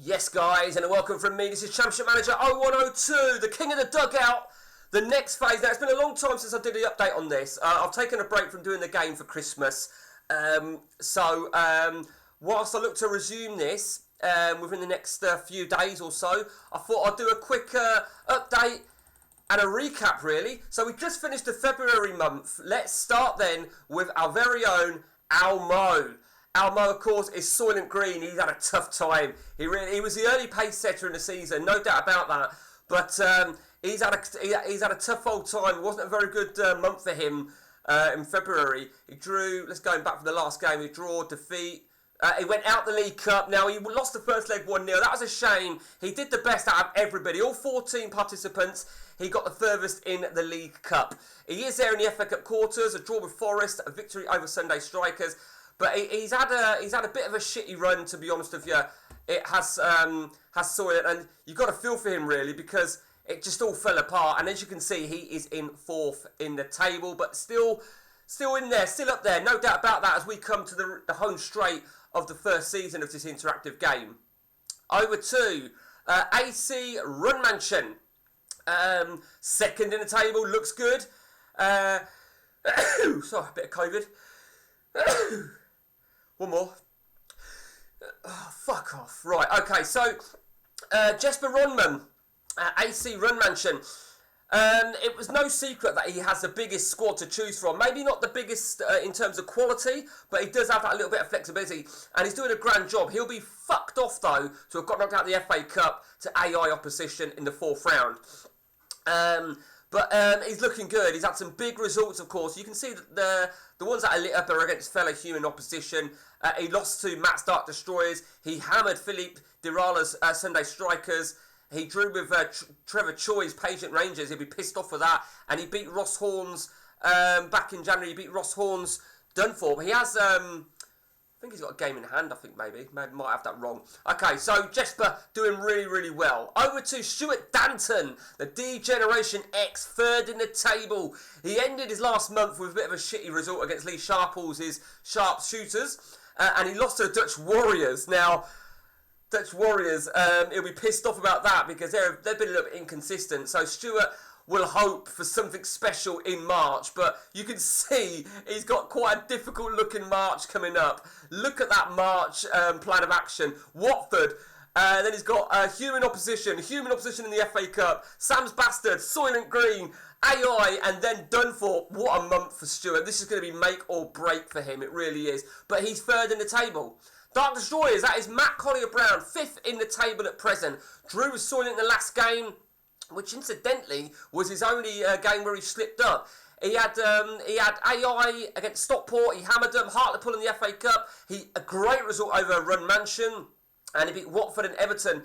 Yes, guys, and a welcome from me. This is Championship Manager 0102, the king of the dugout. The next phase. Now, it's been a long time since I did the update on this. I've taken a break from doing the game for Christmas. Whilst I look to resume this within the next few days or so, I thought I'd do a quick update and a recap, really. So we just finished the February month. Let's start then with our very own Almo. Almo, of course, is Soylent Green. He's had a tough time. He was the early pace setter in the season, no doubt about that. But he's had a tough old time. It wasn't a very good month for him in February. He drew. Let's go back for the last game. He drew, defeat. He went out the League Cup. Now, he lost the first leg 1-0. That was a shame. He did the best out of everybody. All 14 participants, he got the furthest in the League Cup. He is there in the FA Cup quarters, a draw with Forest, a victory over Sunday Strikers. But he's had a bit of a shitty run, to be honest with you. It has Soylent, and you've got to feel for him, really, because it just all fell apart. And as you can see, he is in 4th in the table, but still in there, still up there. No doubt about that as we come to the home straight of the first season of this interactive game. Over to AC Runmansion. Second in the table, looks good. Sorry, a bit of COVID. One more. Oh, fuck off. Right, okay, so Jesper Ronman, AC Runmansion. It was no secret that he has the biggest squad to choose from. Maybe not the biggest in terms of quality, but he does have that little bit of flexibility, and he's doing a grand job. He'll be fucked off, though, to have got knocked out of the FA Cup to AI opposition in the 4th round. But he's looking good. He's had some big results, of course. You can see that the ones that are lit up are against fellow human opposition. He lost to Matt's Dark Destroyers. He hammered Philippe Dirala's Sunday Strikers. He drew with Trevor Choi's Patient Rangers. He'll be pissed off with that. And he beat Ross Horns back in January. He beat Ross Horns Dunthorpe. He has... I think he's got a game in hand, I think, maybe. Might have that wrong. Okay, so Jesper doing really, really well. Over to Stuart Danton, the D Generation X, 3rd in the table. He ended his last month with a bit of a shitty result against Lee Sharples' Sharpshooters. And he lost to the Dutch Warriors. Now, Dutch Warriors, he'll be pissed off about that because they've been a little bit inconsistent. So Stuart will hope for something special in March, but you can see he's got quite a difficult looking March coming up. Look at that March plan of action. Watford, then he's got human opposition in the FA Cup, Sam's Bastard, Soylent Green, AI, and then Dunthorpe. What a month for Stuart. This is going to be make or break for him, it really is. But he's 3rd in the table. Dark Destroyers, that is Matt Collier-Brown, 5th in the table at present. Drew with Soylent in the last game, which incidentally was his only game where he slipped up. He had AI against Stockport. He hammered them. Hartlepool in the FA Cup. A great result over Runmansion, and he beat Watford and Everton.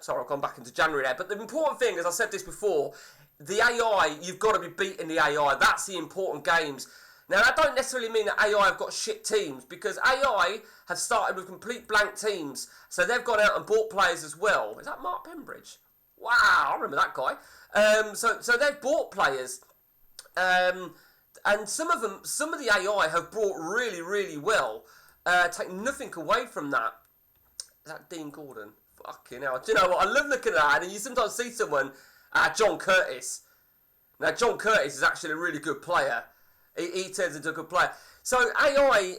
Sorry, I've gone back into January there. But the important thing, as I said this before, the AI, you've got to be beating the AI. That's the important games. Now, that don't necessarily mean that AI have got shit teams, because AI have started with complete blank teams. So they've gone out and bought players as well. Is that Mark Pembridge? Wow, I remember that guy. So they've bought players, and some of the AI have brought really, really well. Take nothing away from that. Is that Dean Gordon? Fucking hell. Do you know what? I love looking at that, and you sometimes see someone, John Curtis. Now, John Curtis is actually a really good player. He turns into a good player. So AI,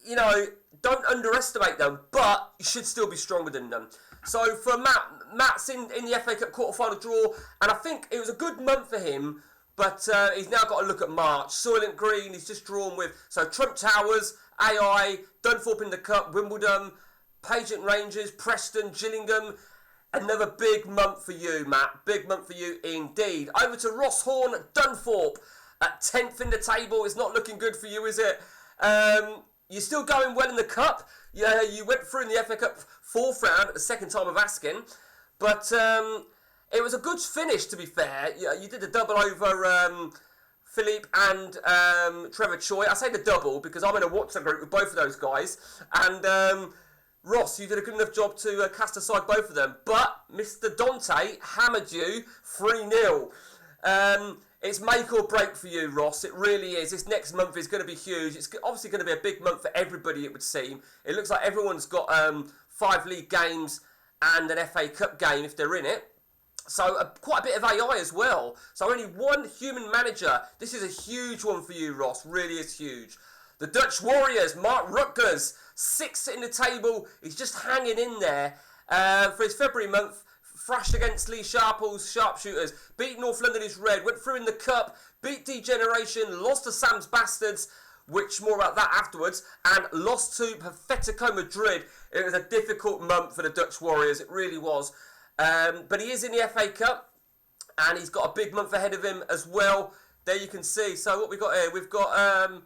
you know, don't underestimate them, but you should still be stronger than them. So for Matt's in the FA Cup quarter-final draw, and I think it was a good month for him, but he's now got to look at March. Soylent Green, he's just drawn with, so Trump Towers, AI, Dunthorpe in the Cup, Wimbledon, Patient Rangers, Preston, Gillingham. Another big month for you, Matt. Big month for you indeed. Over to Ross Horn, Dunthorpe, at 10th in the table. It's not looking good for you, is it? You're still going well in the Cup. Yeah, you went through in the FA Cup 4th round at the second time of asking. But it was a good finish, to be fair. You did a double over Philippe and Trevor Choi. I say the double because I'm in a WhatsApp group with both of those guys. And Ross, you did a good enough job to cast aside both of them. But Mr. Dante hammered you 3-0. It's make or break for you, Ross. It really is. This next month is going to be huge. It's obviously going to be a big month for everybody, it would seem. It looks like everyone's got 5 league games and an FA Cup game if they're in it. So quite a bit of AI as well. So only one human manager. This is a huge one for you, Ross. Really is huge. The Dutch Warriors, Mark Rutgers, 6th in the table. He's just hanging in there for his February month. Thrashed against Lee Sharples, Sharpshooters. Beat North London is Red. Went through in the Cup. Beat Degeneration. Lost to Sam's Bastards. Which, more about that afterwards. And lost to Atletico Madrid. It was a difficult month for the Dutch Warriors. It really was. But he is in the FA Cup. And he's got a big month ahead of him as well. There you can see. So what we got here? We've got...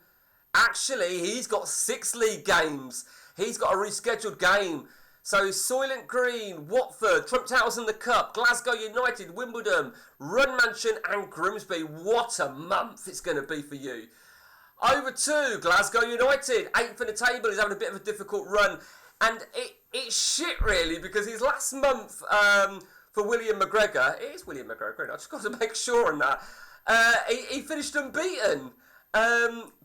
actually, he's got 6 league games. He's got a rescheduled game. So Soylent Green, Watford, Trump Towers in the Cup, Glasgow United, Wimbledon, Runmansion and Grimsby. What a month it's going to be for you. Over to Glasgow United, 8th in the table. He's having a bit of a difficult run. And it's shit, really, because his last month for William McGregor, it is William McGregor, I just got to make sure on that, he finished unbeaten.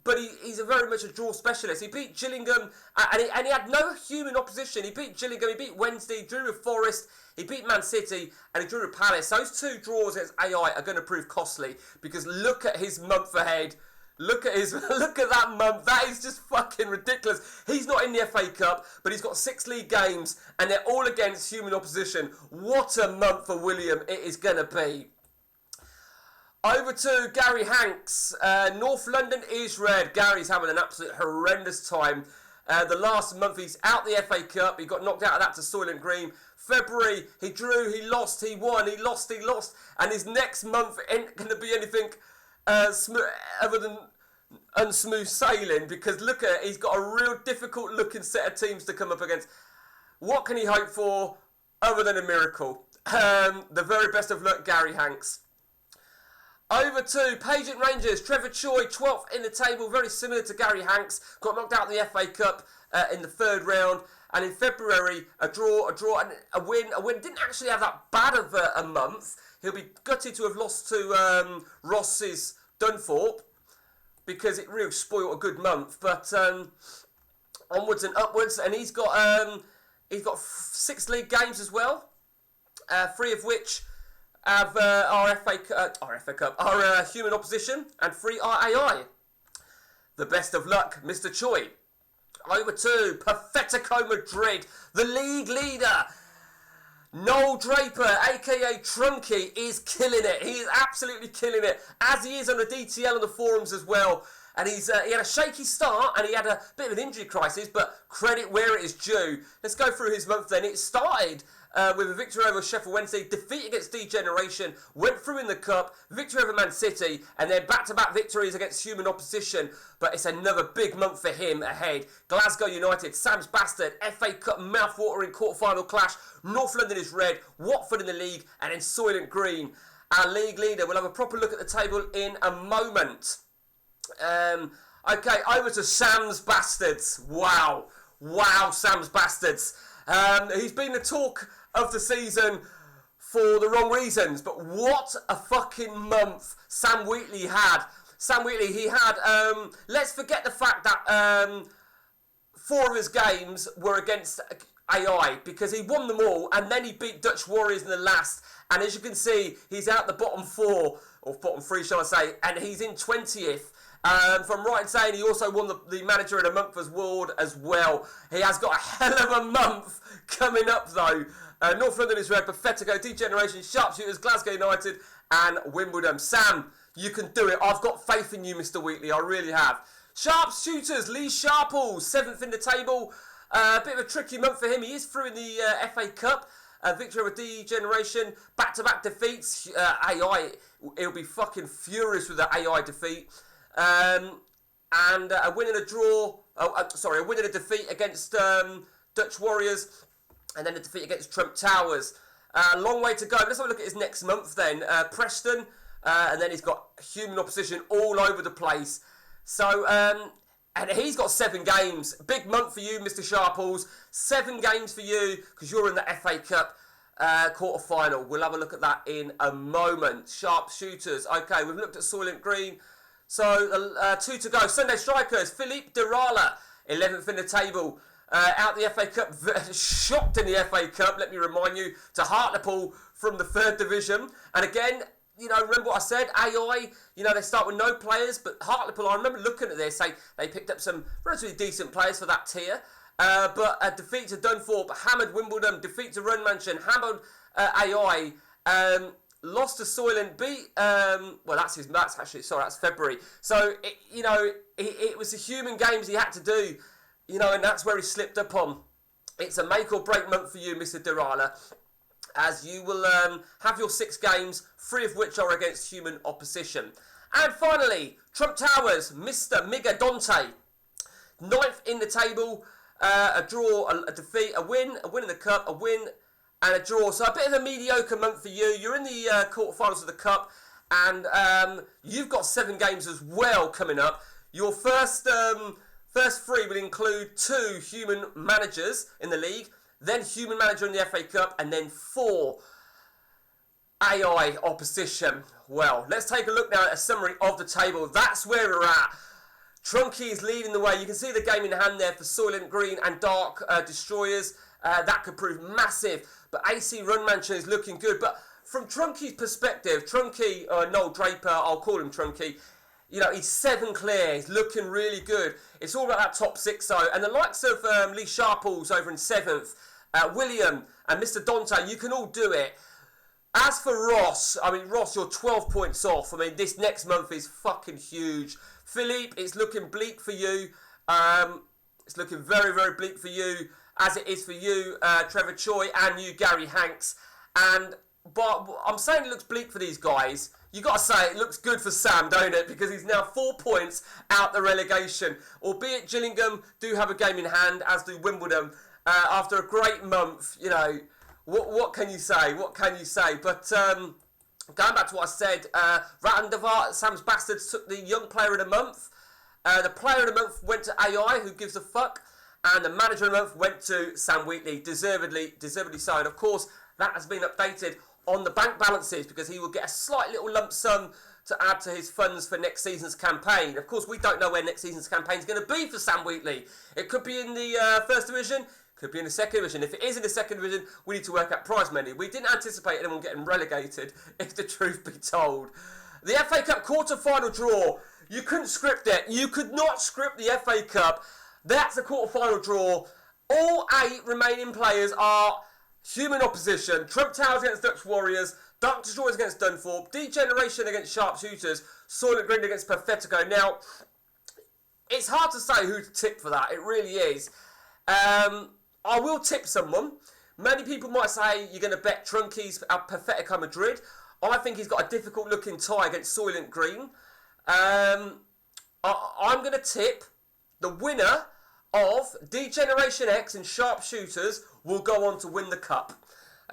But he's a very much a draw specialist. He beat Gillingham, and he had no human opposition. He beat Gillingham, he beat Wednesday, he drew with Forest, he beat Man City, and he drew with Palace. Those 2 draws against AI are going to prove costly, because look at his month ahead. Look at that month. That is just fucking ridiculous. He's not in the FA Cup, but he's got 6 league games, and they're all against human opposition. What a month for William it is going to be. Over to Gary Hanks. North London is Red. Gary's having an absolute horrendous time. The last month he's out the FA Cup. He got knocked out of that to Soylent Green. February, he drew, he lost, he won, he lost. And his next month ain't going to be anything other than unsmooth sailing. Because look at it, he's got a real difficult looking set of teams to come up against. What can he hope for other than a miracle? The very best of luck, Gary Hanks. Over to Pageant Rangers, Trevor Choi, 12th in the table, very similar to Gary Hanks. Got knocked out of the FA Cup in the 3rd round. And in February, a draw, and a win. Didn't actually have that bad of a month. He'll be gutted to have lost to Ross's Dunthorpe, because it really spoiled a good month. But onwards and upwards, and he's got 6 league games as well, 3 of which have our human opposition, and 3 are AI. The best of luck, Mr. Choi. Over to Atletico Madrid, the league leader. Noel Draper, aka Trunky, is killing it. He is absolutely killing it, as he is on the DTL and the forums as well. And he had a shaky start, and he had a bit of an injury crisis, but credit where it is due. Let's go through his month then. It started with a victory over Sheffield Wednesday, defeat against Degeneration, went through in the Cup, victory over Man City, and then back-to-back victories against human opposition. But it's another big month for him ahead. Glasgow United, Sam's Bastard, FA Cup mouth-watering quarter-final clash, North London is Red, Watford in the league, and then Soylent Green, our league leader. We'll have a proper look at the table in a moment. Okay, over to Sam's Bastards. Wow, Sam's Bastards. He's been the talk of the season for the wrong reasons, but what a fucking month Sam Wheatley had. Sam Wheatley, he had, let's forget the fact that 4 of his games were against AI, because he won them all, and then he beat Dutch Warriors in the last, and as you can see, he's out the bottom 4, or bottom 3 shall I say, and he's in 20th. If I'm right in saying he also won the Manager in a Month award as well. He has got a hell of a month coming up though. North London is Red, Atletico, Degeneration, Sharpshooters, Glasgow United and Wimbledon. Sam, you can do it. I've got faith in you, Mr. Wheatley. I really have. Sharpshooters, Lee Sharples, 7th in the table. A bit of a tricky month for him. He is through in the FA Cup. Victory over Degeneration, back-to-back defeats. AI, he'll be fucking furious with the AI defeat. And a win and a draw, a win and a defeat against Dutch Warriors, and then a defeat against Trump Towers. Long way to go. Let's have a look at his next month then. Preston, and then he's got human opposition all over the place. So, and he's got 7 games. Big month for you, Mr. Sharples. 7 games for you, because you're in the FA Cup quarter-final. We'll have a look at that in a moment. Sharpshooters. Okay, we've looked at Soylent Green. So, 2 to go. Sunday Strikers, Philippe Derala, 11th in the table. out the FA Cup, shocked in the FA Cup, let me remind you, to Hartlepool from the 3rd Division. And again, you know, remember what I said, AI, you know, they start with no players, but Hartlepool, I remember looking at this, they picked up some relatively decent players for that tier. But a defeat to Dunthorpe, hammered Wimbledon, defeat to Runmansion, hammered AI, lost to Soylent, beat, well, that's February. So, it was the human games he had to do, you know, and that's where he slipped up on. It's a make or break month for you, Mr. Dirala, as you will have your 6 games, 3 of which are against human opposition. And finally, Trump Towers, Mr. Miga Dante, 9th in the table, a draw, a defeat, a win in the cup, a win and a draw. So a bit of a mediocre month for you. You're in the quarterfinals of the cup, and you've got 7 games as well coming up. Your first 3 will include 2 human managers in the league, then human manager in the FA Cup, and then 4 AI opposition. Well, let's take a look now at a summary of the table. That's where we're at. Trunky is leading the way. You can see the game in hand there for Soylent Green and Dark Destroyers. That could prove massive. But AC Runmansion is looking good. But from Trunky's perspective, Trunky, Noel Draper, I'll call him Trunky, you know, he's 7 clear. He's looking really good. It's all about that top 6 though. And the likes of Lee Sharples over in 7th, William and Mr. Dante, you can all do it. As for Ross, I mean, Ross, you're 12 points off. I mean, this next month is fucking huge. Philippe, it's looking bleak for you. It's looking very, very bleak for you, as it is for you, Trevor Choi, and you, Gary Hanks. But I'm saying it looks bleak for these guys. You got to say it looks good for Sam, don't it? Because he's now 4 points out the relegation. Albeit Gillingham do have a game in hand, as do Wimbledon. After a great month, you know, what can you say? What can you say? But going back to what I said, Rattendavar, Sam's Bastards, took the Young Player of the Month. The Player of the Month went to AI, who gives a fuck. And the Manager of the Month went to Sam Wheatley, deservedly so. And of course, that has been updated on the bank balances, because he will get a slight little lump sum to add to his funds for next season's campaign. Of course, we don't know where next season's campaign is going to be for Sam Wheatley. It could be in the 1st Division, could be in the 2nd Division. If it is in the 2nd Division, we need to work out prize money. We didn't anticipate anyone getting relegated, if the truth be told. The FA Cup quarter-final draw. You couldn't script it. You could not script the FA Cup. That's the quarter-final draw. All 8 remaining players are human opposition. Trump Towers against Dutch Warriors, Dark Destroyers against Dunthorpe, Degeneration against Sharpshooters, Soylent Green against Perfetico. Now, it's hard to say who to tip for that. It really is. I will tip someone. Many people might say you're going to bet Trunky's at Perfetico Madrid. I think he's got a difficult looking tie against Soylent Green. I'm going to tip the winner of Degeneration X and Sharpshooters will go on to win the cup.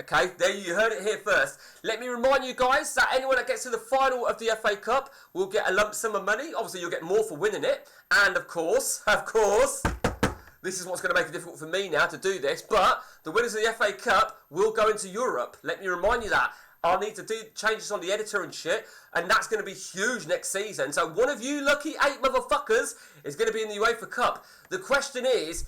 Okay, there you heard it here first. Let me remind you guys that anyone that gets to the final of the FA Cup will get a lump sum of money. Obviously, you'll get more for winning it. And of course, this is what's going to make it difficult for me now to do this, but the winners of the FA Cup will go into Europe. Let me remind you that. I'll need to do changes on the editor and shit, and that's going to be huge next season. So one of you lucky 8 motherfuckers is going to be in the UEFA Cup. The question is,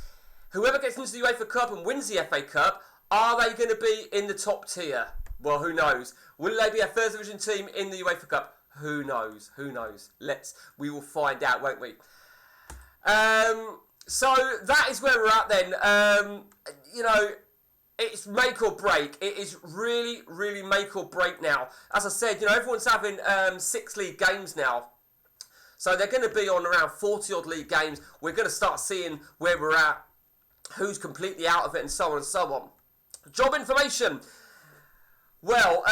whoever gets into the UEFA Cup and wins the FA Cup, are they going to be in the top tier? Well, who knows? Will they be a 1st Division team in the UEFA Cup? Who knows? Who knows? We will find out, won't we? So that is where we're at then. You know, it's make or break. It is really, really make or break now. As I said, you know, everyone's having 6 league games now. So they're going to be on around 40 odd league games. We're going to start seeing where we're at, who's completely out of it, and so on and so on. Job information. Well,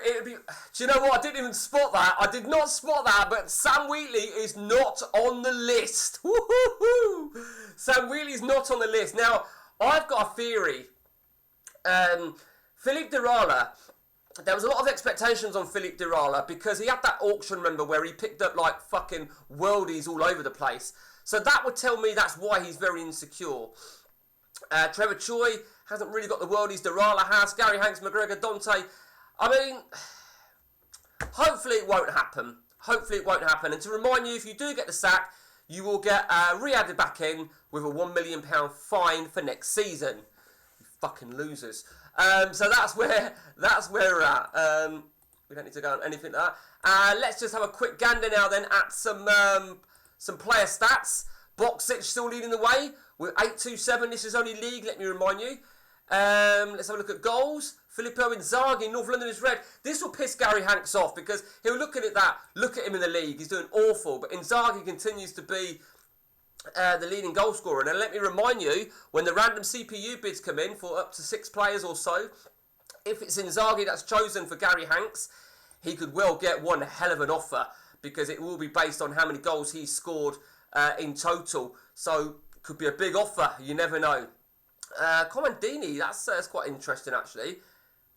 it'd be. Do you know what? I didn't even spot that. I did not spot that, but Sam Wheatley is not on the list. Woo-hoo-hoo. Sam Wheatley is not on the list. Now, I've got a theory. Philippe Dirala, there was a lot of expectations on Philippe Dirala because he had that auction, remember, where he picked up like fucking worldies all over the place. So that would tell me that's why he's very insecure. Trevor Choi hasn't really got the worldies Dirala has. Gary Hanks, McGregor, Dante. I mean, hopefully it won't happen. Hopefully it won't happen. And to remind you, if you do get the sack, you will get re-added back in with a £1 million fine for next season. You fucking losers. So that's where we're at. We don't need to go on anything like that. Let's just have a quick gander now then at some player stats. Boxic still leading the way with 827. This is only league, let me remind you. Let's have a look at goals. Filippo Inzaghi, North London is red. This will piss Gary Hanks off because he'll look at him in the league. He's doing awful. But Inzaghi continues to be the leading goal scorer. And let me remind you, when the random CPU bids come in for up to 6 players or so, if it's Inzaghi that's chosen for Gary Hanks, he could well get one hell of an offer because it will be based on how many goals he's scored in total. So it could be a big offer. You never know. Comandini, that's quite interesting actually.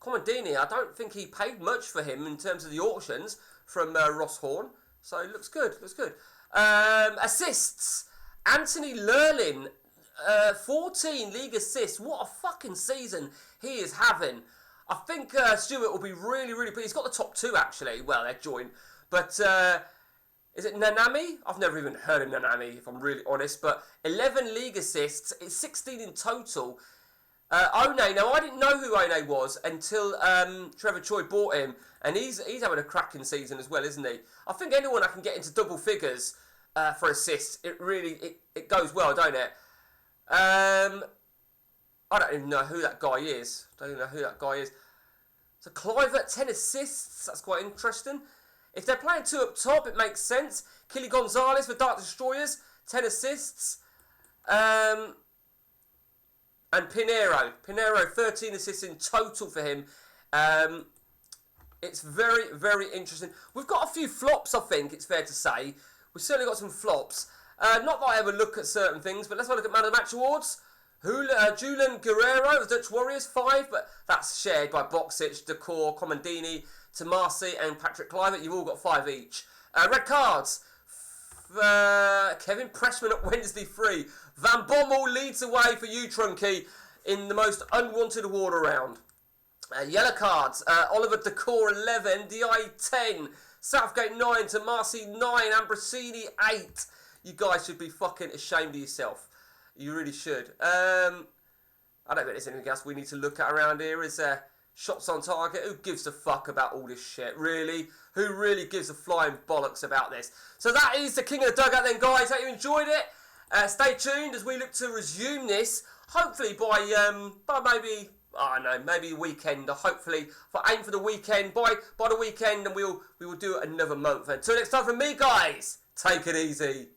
Comandini, I don't think he paid much for him in terms of the auctions from Ross Horn. So it looks good, assists. Anthony Lerlin, 14 league assists. What a fucking season he is having. I think Stuart will be really, really pleased. He's got the top 2 actually. Well, they're joint. But is it Nanami? I've never even heard of Nanami, if I'm really honest. But 11 league assists. It's 16 in total. One, now I didn't know who One was until Trevor Choi bought him. And he's having a cracking season as well, isn't he? I think anyone that can get into double figures for assists, it goes well, don't it? I don't even know who that guy is. So Clive at 10 assists. That's quite interesting. If they're playing 2 up top, it makes sense. Kili Gonzalez for Dark Destroyers, 10 assists. And Pinheiro, 13 assists in total for him. It's very, very interesting. We've got a few flops, I think, it's fair to say. We've certainly got some flops. Not that I ever look at certain things, but let's have a look at Man of the Match awards. Julian Guerrero of the Dutch Warriors, 5, but that's shared by Boxic, Decor, Comandini, Tomasi and Patrick Kluivert. You've all got 5 each. Red cards. Kevin Pressman at Wednesday, 3. Van Bommel leads the way for you, Trunky, in the most unwanted award around. Yellow cards. Oliver Decor, 11. Di, 10. Southgate, 9. Tomasi, 9. Ambrosini, 8. You guys should be fucking ashamed of yourself. You really should. I don't think there's anything else we need to look at around here. Is there shots on target? Who gives a fuck about all this shit? Really? Who really gives a flying bollocks about this? So that is the King of the Dugout then, guys. Hope you enjoyed it. Stay tuned as we look to resume this. Hopefully by maybe, I don't know, maybe weekend. Hopefully, if I aim for the weekend, by the weekend, and we will do it another month. Until next time from me, guys, take it easy.